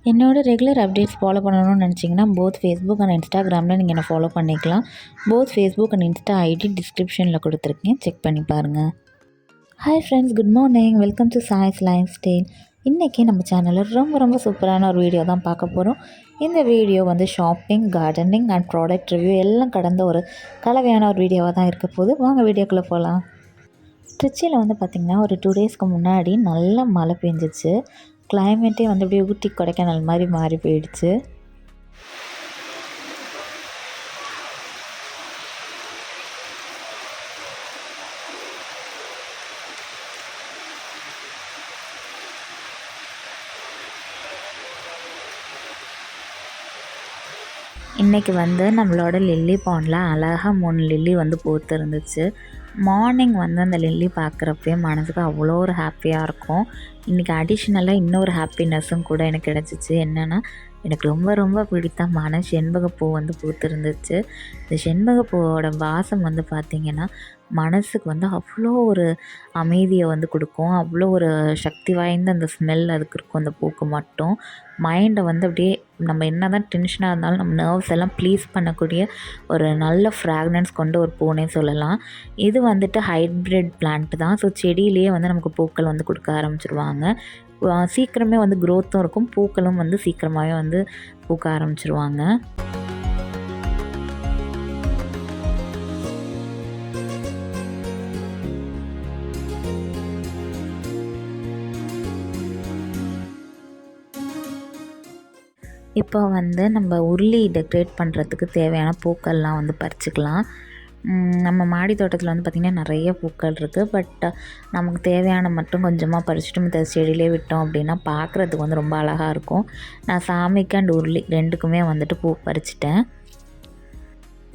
என்னோட regular updates follow பண்ணணும்னு நினச்சிங்கன்னா போத் ஃபேஸ்புக் அண்ட் இன்ஸ்டாகிராமில் நீங்கள் என்னை ஃபாலோ பண்ணிக்கலாம். Both Facebook and Insta ID டிஸ்கிரிப்ஷனில் கொடுத்துருக்கேன், செக் பண்ணி பாருங்கள். Hi friends, good morning. Welcome to choice lifestyle. இன்றைக்கி நம்ம சேனலில் ரொம்ப சூப்பரான ஒரு வீடியோ தான் பார்க்க போகிறோம். இந்த video shopping, gardening and product review எல்லாம் கடந்த ஒரு கலவையான ஒரு வீடியோவாக தான் இருக்க போகுது. வாங்க வீடியோக்குள்ளே போகலாம். ட்ரிச்சியில் பார்த்திங்கன்னா ஒரு 2 டேஸ்க்கு முன்னாடி நல்ல மழை பெஞ்சிச்சு. கிளைமேட்டே அப்படியே ஊட்டி கொடைக்கானல் மாதிரி மாறி போயிடுச்சு. இன்றைக்கி நம்மளோட லில்லி பாண்டில் அழகாக 3 லில்லி பூத்து இருந்துச்சு. மார்னிங் அந்த லில்லி பார்க்குறப்பே மனதுக்கு அவ்வளோ ஒரு ஹாப்பியாக இருக்கும். இன்றைக்கி அடிஷ்னலாக இன்னொரு ஹாப்பினஸ்ஸும் கூட எனக்கு கிடச்சிச்சு. என்னென்னா, எனக்கு ரொம்ப பிடித்தமான செண்பகப்பூ பூத்து இருந்துச்சு. இந்த செண்பகப்பூவோட வாசம் பார்த்திங்கன்னா மனசுக்கு அவ்வளோ ஒரு அமைதியை கொடுக்கும். அவ்வளோ ஒரு சக்தி வாய்ந்த அந்த ஸ்மெல் அதுக்கு இருக்கும். அந்த பூக்கு மட்டும் மைண்டை அப்படியே நம்ம என்ன தான் டென்ஷனாக இருந்தாலும் நம்ம நர்வ்ஸ் எல்லாம் ப்ளீஸ் பண்ணக்கூடிய ஒரு நல்ல ஃப்ராக்ரன்ஸ் கொண்ட ஒரு பூனே சொல்லலாம். இது ஹைப்ரிட் பிளான்ட் தான். ஸோ செடியிலேயே நமக்கு பூக்கள் கொடுக்க ஆரம்பிச்சிருவாங்க. சீக்கிரமே க்ரோத்தும் இருக்கும், பூக்களும் சீக்கிரமாகவே பூக்க ஆரம்பிச்சிருவாங்க. இப்போ நம்ம உருளி டெக்கரேட் பண்ணுறதுக்கு தேவையான பூக்கள்லாம் பறிச்சுக்கலாம். நம்ம மாடி தோட்டத்தில் பார்த்திங்கன்னா நிறைய பூக்கள் இருக்குது. பட் நமக்கு தேவையான மட்டும் கொஞ்சமாக பறிச்சுட்டு மற்ற செடியிலே விட்டோம் அப்படின்னா பார்க்குறதுக்கு ரொம்ப அழகாக இருக்கும். நான் சாமிக்கு அண்ட் உருளி ரெண்டுக்குமே பூ பறிச்சிட்டேன்.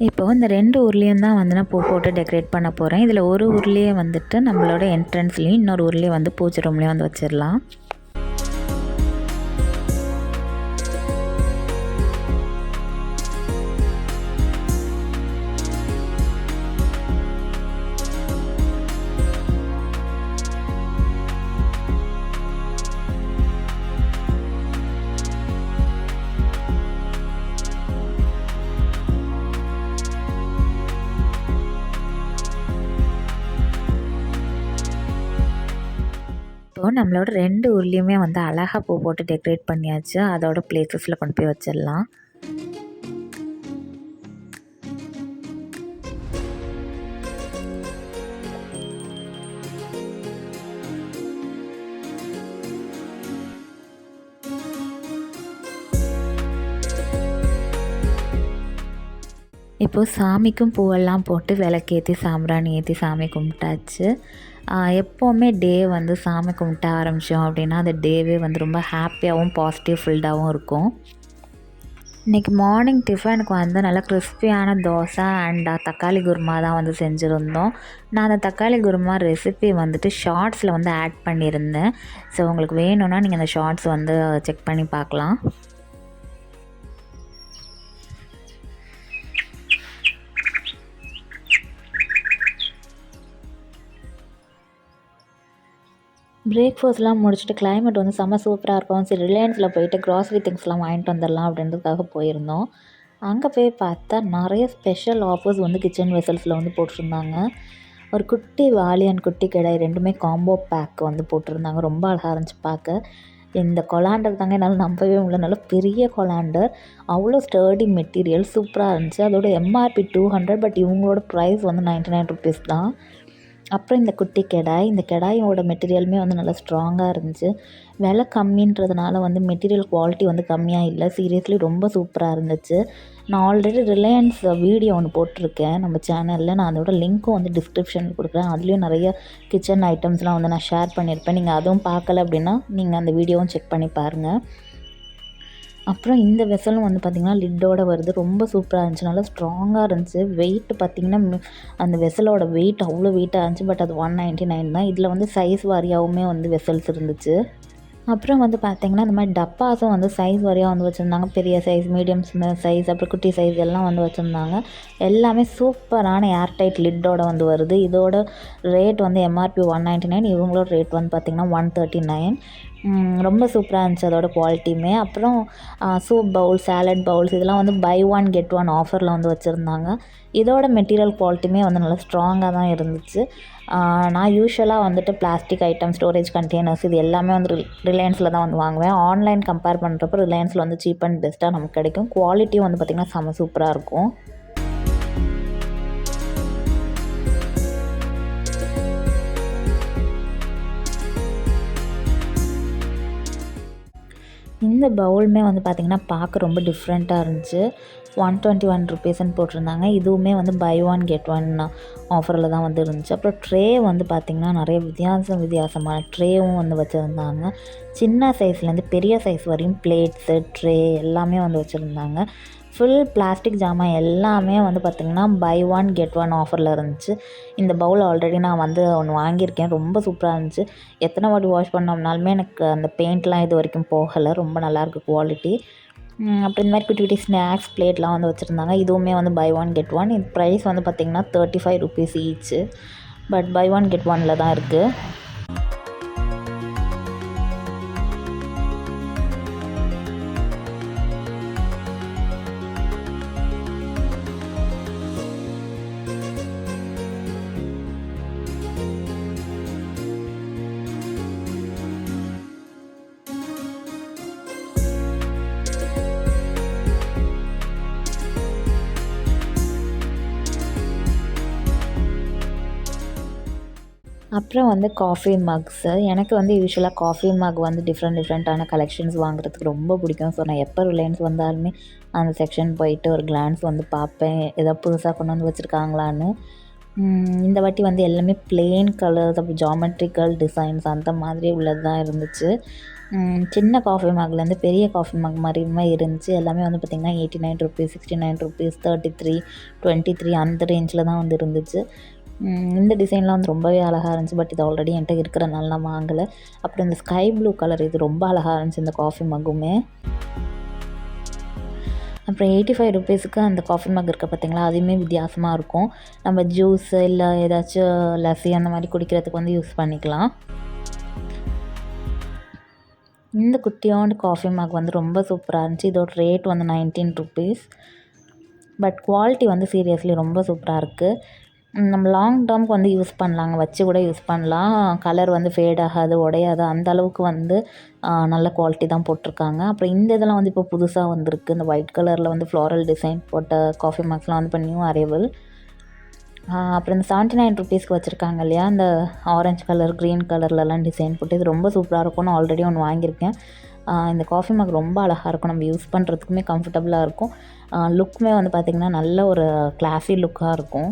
இப்போது இந்த 2 உருளியும் தான் நான் பூ போட்டு டெக்கரேட் பண்ண போகிறேன். இதில் ஒரு உருளியை நம்மளோட என்ட்ரன்ஸ்லேயும் இன்னொரு உருளியை பூஜை ரூம்லேயும் வச்சிடலாம். இப்போது நம்மளோட 2 உருளியுமே அழகாக பூ போட்டு டெக்கரேட் பண்ணியாச்சு. அதோட பிளேசஸில் கொண்டு போய் வச்சிடலாம். இப்போது சாமிக்கும் பூவெல்லாம் போட்டு விளக்கேற்றி சாம்பிராணி ஏற்றி சாமி கும்பிட்டாச்சு. எப்போவுமே டே சாமி கும்பிட்ட ஆரம்பித்தோம் அப்படின்னா அந்த டேவே ரொம்ப ஹாப்பியாகவும் பாசிட்டிவ் ஃபீல்டாகவும் இருக்கும். இன்றைக்கி மார்னிங் டிஃபனுக்கு நல்லா கிறிஸ்பியான தோசை அண்ட் தக்காளி குருமா தான் செஞ்சுருந்தோம். நான் அந்த தக்காளி குருமா ரெசிபி ஷார்ட்ஸில் ஆட் பண்ணியிருந்தேன். ஸோ உங்களுக்கு வேணும்னா நீங்கள் அந்த ஷார்ட்ஸ் செக் பண்ணி பார்க்கலாம். பிரேக்ஃபாஸ்ட்லாம் முடிச்சுட்டு கிளைமேட் செம்ம சூப்பராக இருக்கும். சரி, ரிலையன்ஸில் போயிட்டு க்ராசரி திங்ஸ்லாம் வாங்கிட்டு வந்துடலாம் அப்படின்றதுக்காக போயிருந்தோம். அங்கே போய் பார்த்தா நிறைய ஸ்பெஷல் ஆஃபர்ஸ் கிச்சன் வெசல்ஸில் போட்டிருந்தாங்க. ஒரு குட்டி வாளி அண்ட் குட்டி கடாய் ரெண்டுமே காம்போ பேக் போட்டிருந்தாங்க. ரொம்ப அழகாக இருந்துச்சு பார்க்க. இந்த கொலாண்டர் தாங்க என்னால் நம்பவே முடியல. நல்ல பெரிய கொலாண்டர், அவ்வளோ ஸ்டர்டி மெட்டீரியல், சூப்பராக இருந்துச்சு. அதோட எம்ஆர்பி 200, பட் இவங்களோட ப்ரைஸ் 99 ருபீஸ் தான். அப்புறம் இந்த குட்டி கடாய், இந்த கடாயோட மெட்டீரியலுமே நல்லா ஸ்ட்ராங்காக இருந்துச்சு. விலை கம்மின்றதுனால மெட்டீரியல் குவாலிட்டி கம்மியாக இல்லை. சீரியஸ்லி ரொம்ப சூப்பராக இருந்துச்சு. நான் ஆல்ரெடி ரிலையன்ஸ் வீடியோ ஒன்று போட்டிருக்கேன் நம்ம சேனலில். நான் அதோட லிங்க்கும் டிஸ்கிரிப்ஷனில் கொடுக்குறேன். அதுலேயும் நிறைய கிச்சன் ஐட்டம்ஸ்லாம் நான் ஷேர் பண்ணியிருப்பேன். நீங்கள் அதுவும் பார்க்கல அப்படின்னா நீங்கள் அந்த வீடியோவும் செக் பண்ணி பாருங்கள். அப்புறம் இந்த வெசலும் பார்த்திங்கன்னா லிட்டோடு வருது. ரொம்ப சூப்பராக இருந்துச்சு, நல்லா ஸ்ட்ராங்காக இருந்துச்சு. வெயிட் பார்த்திங்கன்னா அந்த வெசலோட வெயிட் அவ்வளோ வெயிட்டாக இருந்துச்சு. பட் அது 199 தான். இதில் சைஸ் வாரியாகவுமே வெசல்ஸ் இருந்துச்சு. அப்புறம் பார்த்திங்கன்னா இந்த மாதிரி டப்பாஸும் சைஸ் வாரியாக வச்சுருந்தாங்க. பெரிய சைஸ், மீடியம் சைஸ், அப்புறம் குட்டி சைஸ் எல்லாம் வச்சுருந்தாங்க. எல்லாமே சூப்பரான ஏர்டைட் லிட்டோட வருது. இதோட ரேட் எம்ஆர்பி 199. இவங்களோட ரேட் பார்த்திங்கன்னா 139. ரொம்ப சூப்பராக இருந்துச்சு அதோட குவாலிட்டியுமே. அப்புறம் சூப் பவுல், சாலட் பவுல்ஸ் இதெல்லாம் வந்து பை ஒன் கெட் ஒன் ஆஃபரில் வந்து வச்சுருந்தாங்க. இதோட மெட்டீரியல் குவாலிட்டியுமே வந்து நல்லா ஸ்ட்ராங்காக தான் இருந்துச்சு. நான் யூஷுவலாக வந்துட்டு பிளாஸ்டிக் ஐட்டம், ஸ்டோரேஜ் கண்டெய்னர்ஸ் இது எல்லாமே வந்து ரிலையன்ஸில் தான் வந்து வாங்குவேன். ஆன்லைன் கம்பேர் பண்ணுறப்போ ரிலையன்ஸில் வந்து சீப் அண்ட் பெஸ்ட்டாக நமக்கு கிடைக்கும். குவாலிட்டியும் வந்து பார்த்திங்கன்னா செம்ம சூப்பராக இருக்கும். இந்த பவுலுமே வந்து பார்த்திங்கன்னா பார்க்க ரொம்ப டிஃப்ரெண்ட்டாக இருந்துச்சு. 121 ருபீஸ்ன்னு போட்டிருந்தாங்க. இதுவுமே வந்து பை ஒன் கெட் ஒன் ஆஃபரில் தான் வந்து இருந்துச்சு. அப்புறம் ட்ரே வந்து பார்த்திங்கன்னா நிறைய வித்தியாசமான ட்ரேவும் வந்து வச்சுருந்தாங்க. சின்ன சைஸ்லேருந்து பெரிய சைஸ் வரையும் பிளேட்ஸு, ட்ரே எல்லாமே வந்து வச்சுருந்தாங்க. ஃபுல் பிளாஸ்டிக் ஜாமான் எல்லாமே வந்து பார்த்திங்கன்னா பை ஒன் கெட் ஒன் ஆஃபரில் இருந்துச்சு. இந்த பவுல் ஆல்ரெடி நான் வந்து ஒன்று வாங்கியிருக்கேன். ரொம்ப சூப்பராக இருந்துச்சு. எத்தனை வாட்டி வாஷ் பண்ணோம்னாலுமே எனக்கு அந்த பெயிண்ட்லாம் இது வரைக்கும் போகலை. ரொம்ப நல்லாயிருக்கு குவாலிட்டி. அப்புறம் இந்த மாதிரி குட்டி குட்டி ஸ்நாக்ஸ் பிளேட்லாம் வந்து வச்சுருந்தாங்க. இதுவுமே வந்து பை ஒன் கெட் ஒன். இது ப்ரைஸ் வந்து பார்த்திங்கன்னா 35 rupees each. But buy one get ஒனில் தான் இருக்குது. அப்புறம் வந்து காஃபி மக்ஸு. எனக்கு வந்து யூஷுவலாக காஃபி மக் வந்து டிஃப்ரெண்ட்டான கலெக்ஷன்ஸ் வாங்குறதுக்கு ரொம்ப பிடிக்கும். ஸோ நான் எப்போ ரிலையன்ஸ் வந்தாலுமே அந்த செக்ஷன் போயிட்டு ஒரு கிளான்ஸ் வந்து பார்ப்பேன். ஏதாவது புதுசாக கொண்டு வந்து வச்சுருக்காங்களான்னு. இந்த வாட்டி வந்து எல்லாமே பிளெயின் கலர்ஸ், அப்புறம் ஜாமெட்ரிக்கல் டிசைன்ஸ் அந்த மாதிரி உள்ளது தான் இருந்துச்சு. சின்ன காஃபி மக்லேருந்து பெரிய காஃபி மக் மாதிரியுமே இருந்துச்சு. எல்லாமே வந்து பார்த்திங்கன்னா 89 ருபீஸ், 69 ருபீஸ், 33, 23 அந்த ரேஞ்சில் தான் வந்து இருந்துச்சு. இந்த டிசைன்லாம் வந்து ரொம்பவே அழகாக இருந்துச்சு. பட் இது ஆல்ரெடி என்கிட்ட இருக்கிறனால நான் வாங்கலை. அப்புறம் இந்த ஸ்கை ப்ளூ கலர் இது ரொம்ப அழகாக இருந்துச்சு இந்த காஃபி மக்குமே. அப்புறம் 85 ருபீஸுக்கு அந்த காஃபி மக் இருக்க பார்த்திங்களா, அதுவுமே வித்தியாசமாக இருக்கும். நம்ம ஜூஸு இல்லை ஏதாச்சும் லஸ்ஸி அந்த மாதிரி குடிக்கிறதுக்கு வந்து யூஸ் பண்ணிக்கலாம். இந்த குட்டியோண்டு காஃபி மக் வந்து ரொம்ப சூப்பராக இருந்துச்சு. இதோட ரேட் வந்து 19 ருபீஸ். பட் குவாலிட்டி வந்து சீரியஸ்லி ரொம்ப சூப்பராக இருக்குது. நம்ம லாங் டேர்முக்கு வந்து யூஸ் பண்ணலாங்க, வச்சு கூட யூஸ் பண்ணலாம். கலர் வந்து ஃபேட் ஆகாது, உடையாது. அந்த அளவுக்கு வந்து நல்ல குவாலிட்டி தான் போட்டிருக்காங்க. அப்புறம் இந்த இதெல்லாம் வந்து இப்போ புதுசாக வந்திருக்கு. இந்த ஒயிட் கலரில் வந்து ஃப்ளாரல் டிசைன் போட்ட காஃபி மக்ஸ்லாம் வந்து இப்போ நியூ அரைவல். அப்புறம் இந்த 79 ருபீஸ்க்கு வச்சுருக்காங்க இல்லையா, இந்த ஆரஞ்சு கலர், க்ரீன் கலர்லலாம் டிசைன் போட்டு இது ரொம்ப சூப்பராக இருக்கும்னு ஆல்ரெடி ஒன்று வாங்கியிருக்கேன். இந்த காஃபி மக் ரொம்ப அழகாக இருக்கும். நம்ம யூஸ் பண்ணுறதுக்குமே கம்ஃபர்டபுளாக இருக்கும். லுக்குமே வந்து பார்த்திங்கன்னா நல்ல ஒரு கிளாஸி லுக்காக இருக்கும்.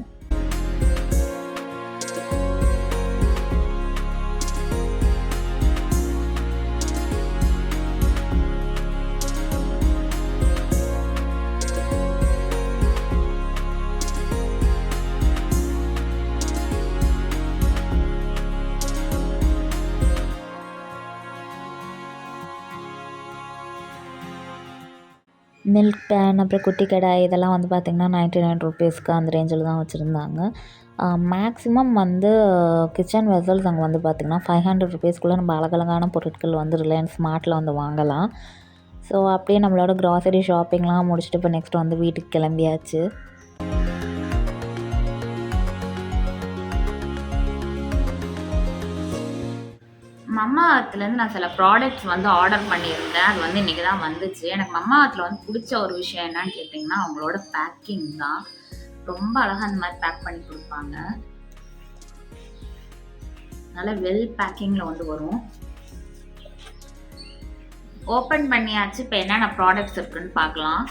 மில்க் பேன், அப்புறம் குட்டி கடாய் இதெல்லாம் வந்து பார்த்திங்கன்னா 99 ருபீஸ்க்கு அந்த ரேஞ்சில் தான் வச்சுருந்தாங்க. மேக்ஸிமம் வந்து கிச்சன் வெசல்ஸ் அங்கே வந்து பார்த்திங்கன்னா 500 ருபீஸ்க்குள்ளே நம்ம அழகழகான பொருட்கள் வந்து ரிலையன்ஸ் ஸ்மார்ட்டில் வந்து வாங்கலாம். ஸோ அப்படியே நம்மளோட க்ராசரி ஷாப்பிங்லாம் முடிச்சுட்டு இப்போ நெக்ஸ்ட் வந்து வீட்டுக்கு கிளம்பியாச்சு. மமாஅர்த்லேருந்து நான் சில ப்ராடக்ட்ஸ் வந்து ஆர்டர் பண்ணியிருந்தேன். அது வந்து இன்றைக்கி தான் வந்துச்சு. எனக்கு மமாஅர்த்தில் வந்து பிடிச்ச ஒரு விஷயம் என்னன்னு கேட்டிங்கன்னா, அவங்களோட பேக்கிங் தான். ரொம்ப அழகாக அந்த மாதிரி பேக் பண்ணி கொடுப்பாங்க. நல்லா வெல் பேக்கிங்கில் வந்து வரும். ஓப்பன் பண்ணியாச்சு. இப்போ என்னென்ன ப்ராடக்ட்ஸ் இருக்குன்னு பார்க்கலாம்.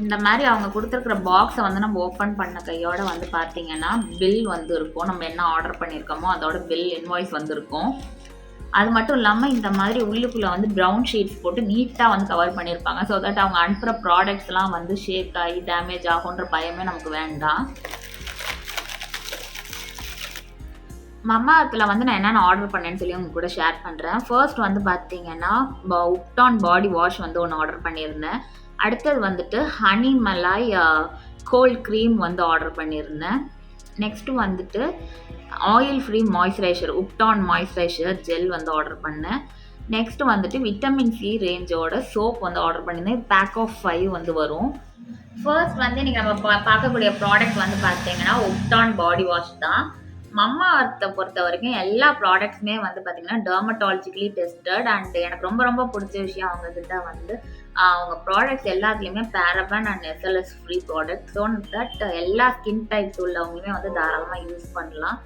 இந்த மாதிரி அவங்க கொடுத்துருக்குற பாக்ஸை வந்து நம்ம ஓப்பன் பண்ண கையோட வந்து பார்த்திங்கன்னா பில் வந்து இருக்கும். நம்ம என்ன ஆர்டர் பண்ணியிருக்கோமோ அதோட பில் இன்வாய்ஸ் வந்து இருக்கும். அது மட்டும் இல்லாமல் இந்த மாதிரி உள்ளுக்குள்ளே வந்து ப்ரௌன் ஷீட்ஸ் போட்டு நீட்டாக வந்து கவர் பண்ணியிருப்பாங்க. ஸோ தட் அவங்க அனுப்புகிற ப்ராடக்ட்ஸ்லாம் வந்து ஷேக் ஆகி டேமேஜ் ஆகுன்ற பயமே நமக்கு வேண்டாம். மமாஅர்த்தில் வந்து நான் என்னென்ன ஆர்டர் பண்ணேன்னு சொல்லி உங்க கூட ஷேர் பண்ணுறேன். ஃபர்ஸ்ட் வந்து பார்த்தீங்கன்னா உப்டான் பாடி வாஷ் வந்து ஒன்று ஆர்டர் பண்ணியிருந்தேன். அடுத்தது வந்துட்டு ஹனி மலாய் கோல்ட் க்ரீம் வந்து ஆர்டர் பண்ணியிருந்தேன். நெக்ஸ்ட்டு வந்துட்டு oil free moisturiser ubtan moisturiser gel வந்து ஆர்டர் பண்ணேன். நெக்ஸ்ட் வந்துட்டு விட்டமின் சி ரேஞ்சோட சோப் வந்து ஆர்டர் பண்ணியிருந்தேன். இது பேக் ஆஃப் 5 வந்து வரும். ஃபர்ஸ்ட் வந்து இன்றைக்கி நம்ம பார்க்கக்கூடிய ப்ராடக்ட் வந்து பார்த்தீங்கன்னா உப்டான் பாடி வாஷ் தான். மம்மா அர்த்தை பொறுத்த வரைக்கும் எல்லா ப்ராடக்ட்ஸுமே வந்து பார்த்தீங்கன்னா டெர்மட்டாலஜிக்கலி டெஸ்டட். அண்ட் எனக்கு ரொம்ப ரொம்ப பிடிச்ச விஷயம் அவங்கக்கிட்ட வந்து அவங்க ப்ராடக்ட்ஸ் எல்லாத்துலேயுமே paraben and SLS free product. So that எல்லா ஸ்கின் டைப்ஸ் உள்ளவங்களுமே வந்து தாராளமாக யூஸ் பண்ணலாம்.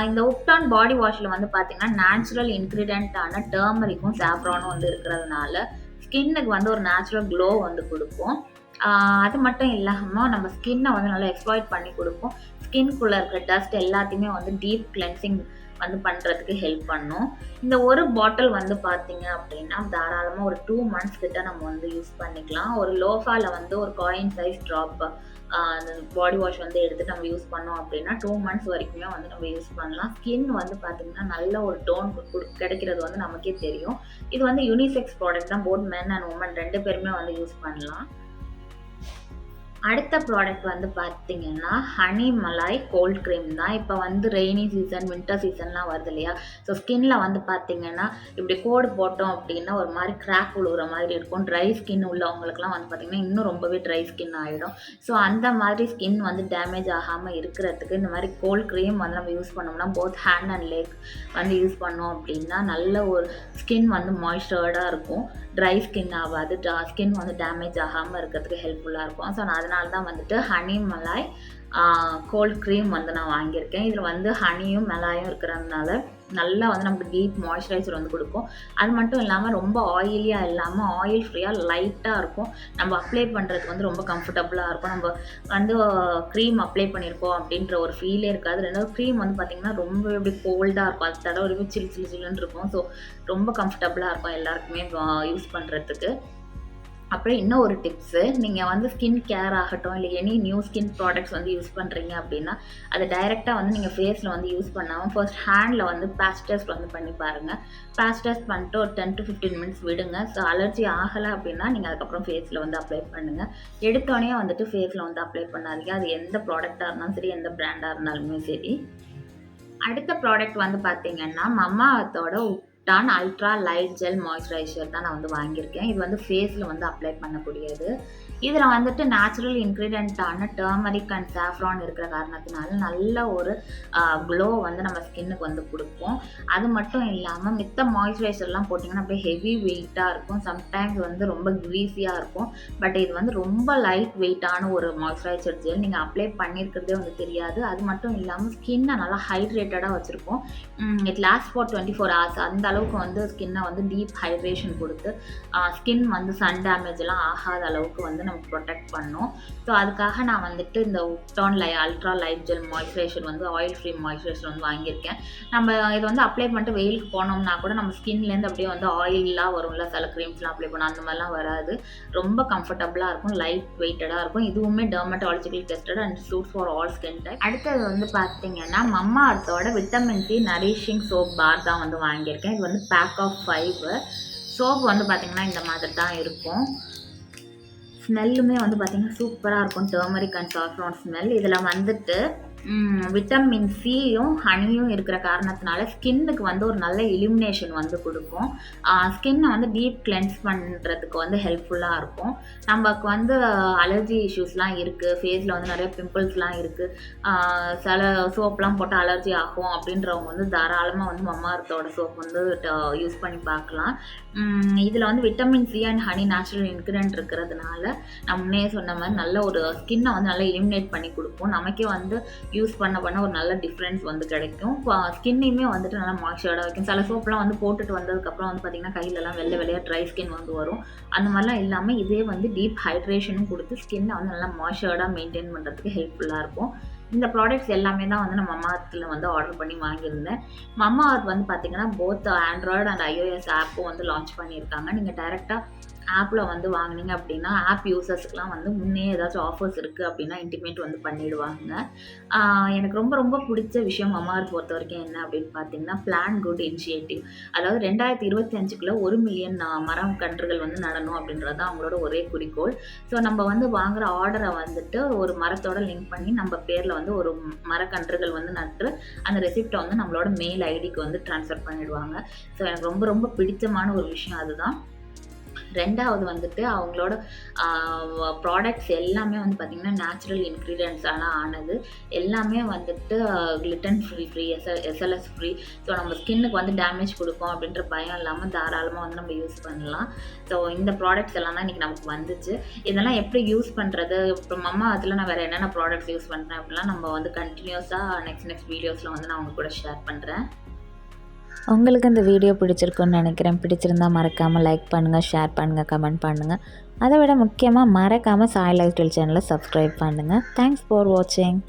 இந்த உப்டான் பாடி வாஷில் வந்து பார்த்தீங்கன்னா நேச்சுரல் இன்க்ரீடியண்ட்டான டர்மரிக்கும் சாஃப்ரானும் வந்து இருக்கிறதுனால ஸ்கின்னுக்கு வந்து ஒரு நேச்சுரல் க்ளோ வந்து கொடுக்கும். அது மட்டும் இல்லாமல் நம்ம ஸ்கின்னை வந்து நல்லா எக்ஸ்ப்ளாய்ட் பண்ணி கொடுக்கும். ஸ்கின்குள்ளே இருக்கிற டஸ்ட் எல்லாத்தையுமே வந்து டீப் கிளென்சிங் வந்து பண்ணுறதுக்கு ஹெல்ப் பண்ணும். இந்த ஒரு பாட்டில் வந்து பார்த்தீங்க அப்படின்னா தாராளமாக ஒரு 2 months கிட்ட நம்ம வந்து யூஸ் பண்ணிக்கலாம். ஒரு லோஃபாவில் வந்து ஒரு காயின் சைஸ் ட்ராப் அந்த பாடி வாஷ் வந்து எடுத்து நம்ம யூஸ் பண்ணோம் அப்படின்னா 2 months வரைக்குமே வந்து நம்ம யூஸ் பண்ணலாம். ஸ்கின் வந்து பார்த்திங்கன்னா நல்ல ஒரு டோன் கிடைக்கிறது வந்து நமக்கே தெரியும். இது வந்து யூனிசெக்ஸ் ப்ராடக்ட் தான். போத் மென் அண்ட் உமன் 2 பேருமே வந்து யூஸ் பண்ணலாம். அடுத்த ப்ராடக்ட் வந்து பார்த்தீங்கன்னா ஹனி மலாய் கோல்ட் க்ரீம் தான். இப்போ வந்து ரெய்னி சீசன், வின்டர் சீசன்லாம் வருது இல்லையா? ஸோ ஸ்கின்ல வந்து பார்த்தீங்கன்னா இப்படி கோடு போட்டோம் அப்படின்னா ஒரு மாதிரி கிராக் விழுகிற மாதிரி இருக்கும். ட்ரை ஸ்கின் உள்ளவங்களுக்குலாம் வந்து பார்த்திங்கன்னா இன்னும் ரொம்பவே ட்ரை ஸ்கின் ஆகிடும். ஸோ அந்த மாதிரி ஸ்கின் வந்து டேமேஜ் ஆகாமல் இருக்கிறதுக்கு இந்த மாதிரி கோல்ட் க்ரீம் வந்து நம்ம யூஸ் பண்ணோம்னா போத் ஹேண்ட் அண்ட் லெக் வந்து யூஸ் பண்ணோம் அப்படின்னா நல்ல ஒரு ஸ்கின் வந்து மாய்ஸ்சர்டாக இருக்கும். ட்ரை ஸ்கின் ஆகாது, ஸ்கின் வந்து டேமேஜ் ஆகாமல் இருக்கிறதுக்கு ஹெல்ப்ஃபுல்லாக இருக்கும். ஸோ நான் அதனால தான் வந்துட்டு ஹனி மலாய் கோல்ட் க்ரீம் வந்து நான் வாங்கியிருக்கேன். இதில் வந்து ஹனியும் மலாயும் இருக்கிறதுனால நல்லா வந்து நமக்கு டீப் மாய்ஸ்சரைசர் வந்து கொடுக்கும். அது மட்டும் இல்லாமல் ரொம்ப ஆயிலியாக இல்லாமல் ஆயில் ஃப்ரீயாக லைட்டாக இருக்கும். நம்ம அப்ளை பண்ணுறதுக்கு வந்து ரொம்ப கம்ஃபர்டபுளாக இருக்கும். நம்ம வந்து க்ரீம் அப்ளை பண்ணியிருக்கோம் அப்படின்ற ஒரு ஃபீலே இருக்காது. ரெண்டாவது க்ரீம் வந்து பார்த்திங்கன்னா ரொம்ப எப்படி கோல்டாக இருக்கும். அது தடவை வரைக்கும் சில்லுன்னு இருக்கும். ஸோ ரொம்ப கம்ஃபர்டபுளாக இருக்கும் எல்லாருக்குமே யூஸ் பண்ணுறதுக்கு. அப்புறம் இன்னும் ஒரு டிப்ஸு, நீங்கள் வந்து ஸ்கின் கேர் ஆகட்டும் இல்லை எனி நியூ ஸ்கின் ப்ராடக்ட்ஸ் வந்து யூஸ் பண்ணுறீங்க அப்படின்னா அதை டைரெக்டாக வந்து நீங்கள் ஃபேஸில் வந்து யூஸ் பண்ணாமல் ஃபர்ஸ்ட் ஹேண்டில் வந்து பேட்ச் டெஸ்ட் வந்து பண்ணி பாருங்கள். பேட்ச் டெஸ்ட் பண்ணிட்டு ஒரு 10 to 15 minutes விடுங்க. ஸோ அலர்ஜி ஆகலை அப்படின்னா நீங்கள் அதுக்கப்புறம் ஃபேஸில் வந்து அப்ளை பண்ணுங்கள். எடுத்தோடனே வந்துட்டு ஃபேஸில் வந்து அப்ளை பண்ணாதீங்க. அது எந்த ப்ராடக்டாக இருந்தாலும் சரி, எந்த பிராண்டாக இருந்தாலுமே சரி. அடுத்த ப்ராடக்ட் வந்து பார்த்தீங்கன்னா மமாஅர்த்தோட ubtan ultra light gel moisturiser தான் நான் வந்து வாங்கியிருக்கேன். இது வந்து ஃபேஸில் வந்து அப்ளை பண்ணக்கூடியது. இதில் வந்துட்டு நேச்சுரல் இன்க்ரீடியண்ட்டான டர்மரிக் அண்ட் சாஃப்ரான் இருக்கிற காரணத்தினால நல்ல ஒரு க்ளோ வந்து நம்ம ஸ்கின்னுக்கு வந்து கொடுக்கும். அது மட்டும் இல்லாமல் மித்த மாய்ஸ்சரைசர்லாம் போட்டிங்கன்னா அப்படியே ஹெவி வெயிட்டாக இருக்கும். சம்டைம்ஸ் வந்து ரொம்ப க்ரீஸியாக இருக்கும். பட் இது வந்து ரொம்ப லைட் வெயிட்டான ஒரு மாய்ஸ்சரைசர் ஜெல். நீங்கள் அப்ளை பண்ணியிருக்கிறதே வந்து தெரியாது. அது மட்டும் இல்லாமல் ஸ்கின்னை நல்லா ஹைட்ரேட்டடாக வச்சுருக்கோம். It last for 24 hours. அந்த அளவுக்கு வந்து ஸ்கின்னை வந்து டீப் ஹைட்ரேஷன் கொடுத்து ஸ்கின் வந்து சன் டேமேஜ் எல்லாம் ஆகாத அளவுக்கு வந்து நமக்கு ப்ரொடெக்ட் பண்ணும். ஸோ அதுக்காக நான் வந்துட்டு இந்த ubtan ultra light gel moisturiser வந்து ஆயில் ஃப்ரீ மாய்ஸ்சரைசர் வந்து வாங்கியிருக்கேன். நம்ம இதை வந்து அப்ளை பண்ணிட்டு வெயிலுக்கு போனோம்னா கூட நம்ம ஸ்கின்லேருந்து அப்படியே வந்து ஆயிலாக வரும்ல, சில க்ரீம்ஸ்லாம் அப்ளை பண்ணோம், அந்த மாதிரிலாம் வராது. ரொம்ப கம்ஃபர்டபுளாக இருக்கும், லைட் வெயிட்டடாக இருக்கும். இதுவுமே dermatologically tested and suit for all skin type. அடுத்தது வந்து பார்த்தீங்கன்னா மமாஅர்த்தோட vitamin C nourishing soap bar தான் வந்து வாங்கியிருக்கேன். இது வந்து பேக் ஆஃப் 5. சோப் வந்து பார்த்திங்கன்னா இந்த மாதிரி தான் இருக்கும். ஸ்மெல்லுமே வந்து பார்த்திங்கன்னா சூப்பராக இருக்கும். Turmeric and saffron smell. இதில் வந்துட்டு விட்டமின் சியும் ஹனியும் இருக்கிற காரணத்தினால ஸ்கின்னுக்கு வந்து ஒரு நல்ல இலுமினேஷன் வந்து கொடுக்கும். ஸ்கின்னை வந்து டீப் கிளென்ஸ் பண்ணுறதுக்கு வந்து ஹெல்ப்ஃபுல்லாக இருக்கும். நமக்கு வந்து அலர்ஜி இஷ்யூஸ்லாம் இருக்குது, ஃபேஸில் வந்து நிறைய பிம்பிள்ஸ்லாம் இருக்குது, சில சோப்லாம் போட்டு அலர்ஜி ஆகும் அப்படின்றவங்க வந்து தாராளமாக வந்து மமாஅர்த்தோட சோப் வந்து யூஸ் பண்ணி பார்க்கலாம். இதில் வந்து vitamin C and honey natural ingredient இருக்கிறதுனால நான் முன்னே சொன்ன மாதிரி நல்ல ஒரு ஸ்கின்னை வந்து நல்லா இலிமினேட் பண்ணி கொடுக்கும். நமக்கே வந்து யூஸ் பண்ண ஒரு நல்ல டிஃப்ரென்ஸ் வந்து கிடைக்கும். ஸ்கின்னையுமே வந்துட்டு நல்லா மாய்ஸ்சர்டாக வைக்கும். சில சோப்லாம் வந்து போட்டுட்டு வந்ததுக்கப்புறம் வந்து பார்த்திங்கன்னா கையிலலாம் வெள்ளையாக ட்ரை ஸ்கின் வந்து வரும். அந்த மாதிரிலாம் இல்லாமல் இதே வந்து டீப் ஹைட்ரேஷனும் கொடுத்து ஸ்கின்னை வந்து நல்லா மாய்ஸ்சர்டாக மெயின்டைன் பண்ணுறதுக்கு ஹெல்ப்ஃபுல்லாக இருக்கும். இந்த ப்ராடக்ட்ஸ் எல்லாமே தான் வந்து நான் மமாஅர்த்தில் வந்து ஆர்டர் பண்ணி வாங்கியிருந்தேன். மமாஅர்த் வந்து பார்த்திங்கன்னா போத் ஆண்ட்ராய்டு அண்ட் iOS ஆப்பும் வந்து லான்ச் பண்ணியிருக்காங்க. நீங்கள் டைரெக்டாக ஆப்பில் வந்து வாங்கினீங்க அப்படின்னா ஆப் யூசர்ஸ்க்குலாம் வந்து முன்னே ஏதாச்சும் ஆஃபர்ஸ் இருக்குது அப்படின்னா இன்டிமேட் வந்து பண்ணிவிடுவாங்க. எனக்கு ரொம்ப ரொம்ப பிடிச்ச விஷயம் மமாஎர்த் பொறுத்த வரைக்கும் என்ன அப்படின்னு பார்த்தீங்கன்னா, பிளான் குட் இனிஷியேட்டிவ். அதாவது 2025க்குள்ள 1 மில்லியன் மரம் கன்றுகள் வந்து நடணும் அப்படின்றது தான் அவங்களோட ஒரே குறிக்கோள். ஸோ நம்ம வந்து வாங்குற ஆர்டரை வந்துட்டு ஒரு மரத்தோட லிங்க் பண்ணி நம்ம பேரில் வந்து ஒரு மரக்கன்றுகள் வந்து நட்டு அந்த ரெசிப்டை வந்து நம்மளோட மெயில் ஐடிக்கு வந்து ட்ரான்ஸ்ஃபர் பண்ணிடுவாங்க. ஸோ எனக்கு ரொம்ப ரொம்ப பிடிச்சமான ஒரு விஷயம் அதுதான். 2வது வந்துட்டு அவங்களோட ப்ராடக்ட்ஸ் எல்லாமே வந்து பார்த்திங்கன்னா நேச்சுரல் இன்க்ரீடியன்ட்ஸால ஆனது. எல்லாமே வந்துட்டு கிளிட்டன் ஃப்ரீ எஸ்எல்எஸ் ஃப்ரீ. ஸோ நம்ம ஸ்கின்னுக்கு வந்து டேமேஜ் கொடுக்கும் அப்படின்ற பயம் இல்லாமல் தாராளமாக வந்து நம்ம யூஸ் பண்ணலாம். ஸோ இந்த ப்ராடக்ட்ஸ் எல்லாம் தான் இன்றைக்கி நமக்கு வந்துச்சு. இதெல்லாம் எப்படி யூஸ் பண்ணுறது, இப்போ அதில் நான் வேறு என்னென்ன ப்ராடக்ட்ஸ் யூஸ் பண்ணுறேன் அப்படிலாம் நம்ம வந்து கண்டினியூஸாக நெக்ஸ்ட் வீடியோஸில் வந்து நான் உங்க கூட ஷேர் பண்ணுறேன். உங்களுக்கு இந்த வீடியோ பிடிச்சிருக்குன்னு நினைக்கிறேன். பிடிச்சிருந்தா மறக்காமல் லைக் பண்ணுங்கள், ஷேர் பண்ணுங்கள், கமெண்ட் பண்ணுங்கள். அதை விட முக்கியமாக மறக்காமல் சாய் லைஃப் ஸ்டைல் சேனலை சப்ஸ்கிரைப் பண்ணுங்கள். தேங்க்ஸ் ஃபார் வாட்சிங்.